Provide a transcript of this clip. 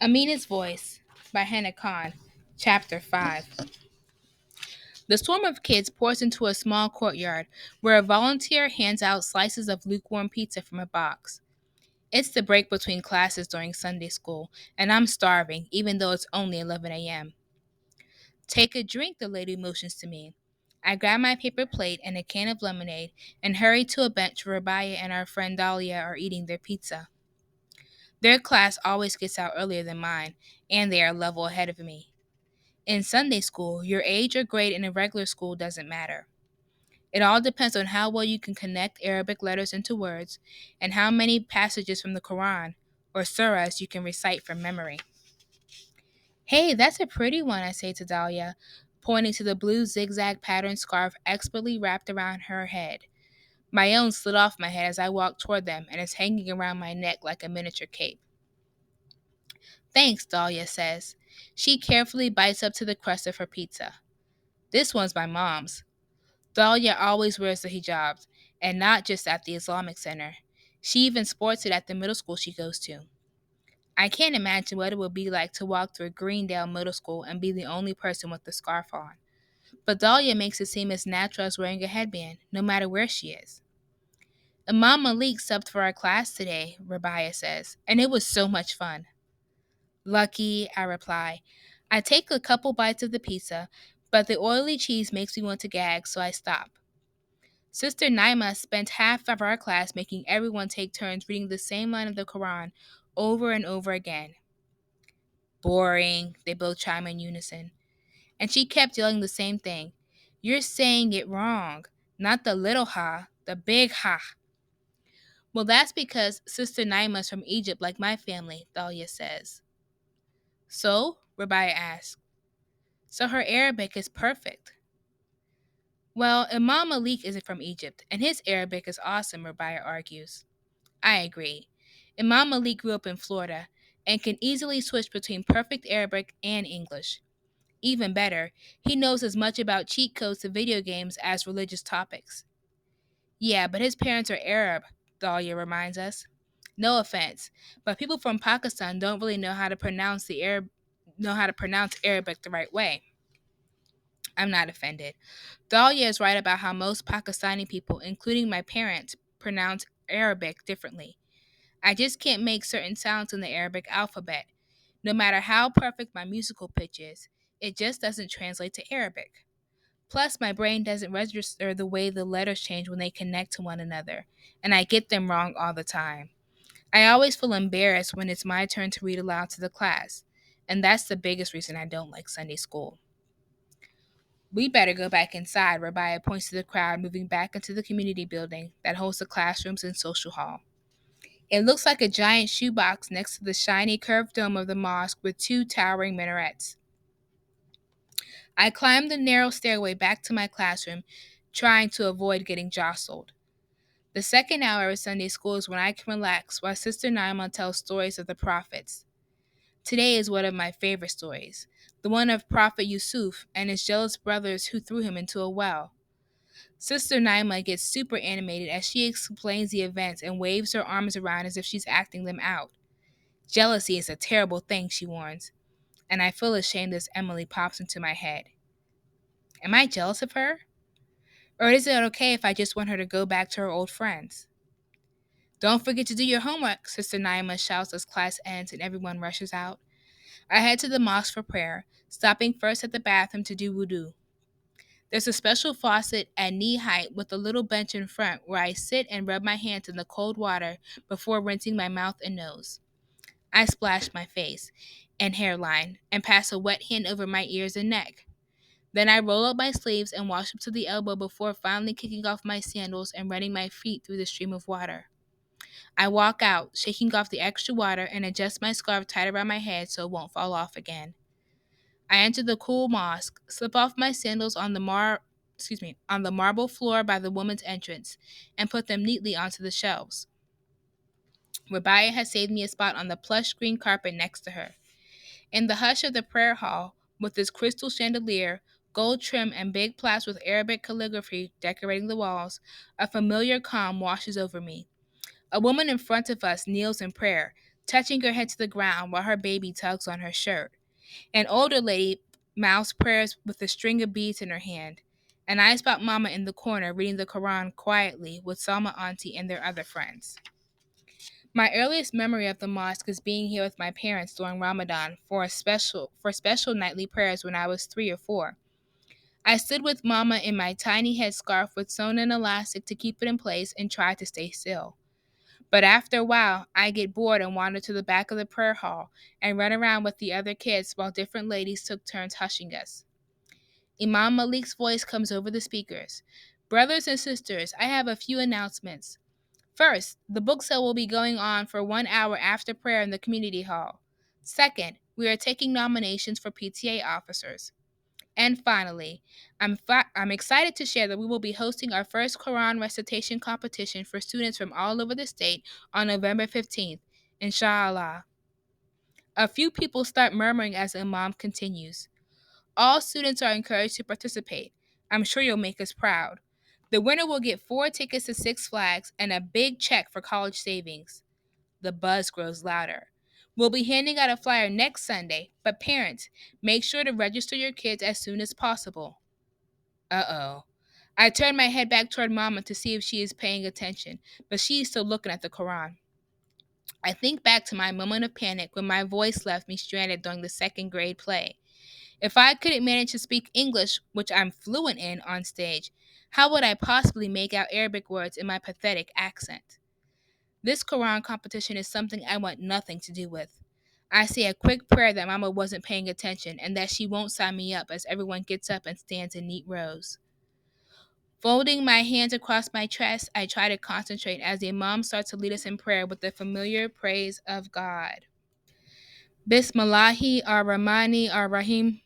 Amina's Voice by Henna, Chapter 5. The swarm of kids pours into a small courtyard where a volunteer hands out slices of lukewarm pizza from a box. It's the break between classes during Sunday school, and I'm starving, even though it's only 11 a.m. Take a drink, the lady motions to me. I grab my paper plate and a can of lemonade and hurry to a bench where Rabaya and our friend Dahlia are eating their pizza. Their class always gets out earlier than mine, and they are a level ahead of me. In Sunday school, your age or grade in a regular school doesn't matter. It all depends on how well you can connect Arabic letters into words and how many passages from the Quran or surahs you can recite from memory. Hey, that's a pretty one, I say to Dahlia, pointing to the blue zigzag patterned scarf expertly wrapped around her head. My own slid off my head as I walked toward them and is hanging around my neck like a miniature cape. Thanks, Dahlia says. She carefully bites up to the crust of her pizza. This one's my mom's. Dahlia always wears the hijab, and not just at the Islamic Center. She even sports it at the middle school she goes to. I can't imagine what it would be like to walk through Greendale Middle School and be the only person with the scarf on. But Dahlia makes it seem as natural as wearing a headband, no matter where she is. Imam Malik subbed for our class today, Rabia says, and it was so much fun. Lucky, I reply. I take a couple bites of the pizza, but the oily cheese makes me want to gag, so I stop. Sister Naima spent half of our class making everyone take turns reading the same line of the Quran over and over again. Boring, they both chime in unison. And she kept yelling the same thing. You're saying it wrong. Not the little ha, the big ha. Well, that's because Sister Naima's from Egypt like my family, Dahlia says. So? Rabia asks. So her Arabic is perfect. Well, Imam Malik isn't from Egypt, and his Arabic is awesome, Rabia argues. I agree. Imam Malik grew up in Florida and can easily switch between perfect Arabic and English. Even better, he knows as much about cheat codes to video games as religious topics. Yeah, but his parents are Arab, Dahlia reminds us. No offense, but people from Pakistan don't really know how to pronounce Arabic the right way. I'm not offended. Dahlia is right about how most Pakistani people, including my parents, pronounce Arabic differently. I just can't make certain sounds in the Arabic alphabet. No matter how perfect my musical pitch is, it just doesn't translate to Arabic. Plus, my brain doesn't register the way the letters change when they connect to one another, and I get them wrong all the time. I always feel embarrassed when it's my turn to read aloud to the class, and that's the biggest reason I don't like Sunday school. We better go back inside, Rabia points to the crowd moving back into the community building that holds the classrooms and social hall. It looks like a giant shoebox next to the shiny curved dome of the mosque with two towering minarets. I climb the narrow stairway back to my classroom, trying to avoid getting jostled. The second hour of Sunday school is when I can relax while Sister Naima tells stories of the prophets. Today is one of my favorite stories, the one of Prophet Yusuf and his jealous brothers who threw him into a well. Sister Naima gets super animated as she explains the events and waves her arms around as if she's acting them out. Jealousy is a terrible thing, she warns, and I feel ashamed as Emily pops into my head. Am I jealous of her? Or is it okay if I just want her to go back to her old friends? Don't forget to do your homework, Sister Naima shouts as class ends and everyone rushes out. I head to the mosque for prayer, stopping first at the bathroom to do wudu. There's a special faucet at knee height with a little bench in front where I sit and rub my hands in the cold water before rinsing my mouth and nose. I splash my face and hairline and pass a wet hand over my ears and neck. Then I roll up my sleeves and wash up to the elbow before finally kicking off my sandals and running my feet through the stream of water. I walk out, shaking off the extra water and adjust my scarf tight around my head so it won't fall off again. I enter the cool mosque, slip off my sandals on on the marble floor by the woman's entrance, and put them neatly onto the shelves. Rabia has saved me a spot on the plush green carpet next to her. In the hush of the prayer hall, with its crystal chandelier, gold trim, and big plaques with Arabic calligraphy decorating the walls, a familiar calm washes over me. A woman in front of us kneels in prayer, touching her head to the ground while her baby tugs on her shirt. An older lady mouths prayers with a string of beads in her hand. And I spot Mama in the corner reading the Quran quietly with Salma Auntie and their other friends. My earliest memory of the mosque is being here with my parents during Ramadan for special nightly prayers when I was 3 or 4. I stood with Mama in my tiny headscarf with sewn in elastic to keep it in place and tried to stay still. But after a while, I get bored and wander to the back of the prayer hall and run around with the other kids while different ladies took turns hushing us. Imam Malik's voice comes over the speakers. Brothers and sisters, I have a few announcements. First, the book sale will be going on for 1 hour after prayer in the community hall. Second, we are taking nominations for PTA officers. And finally, I'm excited to share that we will be hosting our first Quran recitation competition for students from all over the state on November 15th, inshallah. A few people start murmuring as Imam continues. All students are encouraged to participate. I'm sure you'll make us proud. The winner will get 4 tickets to Six Flags and a big check for college savings. The buzz grows louder. We'll be handing out a flyer next Sunday, but parents, make sure to register your kids as soon as possible. Uh-oh. I turn my head back toward Mama to see if she is paying attention, but she is still looking at the Quran. I think back to my moment of panic when my voice left me stranded during the second grade play. If I couldn't manage to speak English, which I'm fluent in, on stage, how would I possibly make out Arabic words in my pathetic accent? This Quran competition is something I want nothing to do with. I say a quick prayer that Mama wasn't paying attention and that she won't sign me up as everyone gets up and stands in neat rows. Folding my hands across my chest, I try to concentrate as the Imam starts to lead us in prayer with the familiar praise of God. Bismillahi ar-Rahmani ar-Rahim.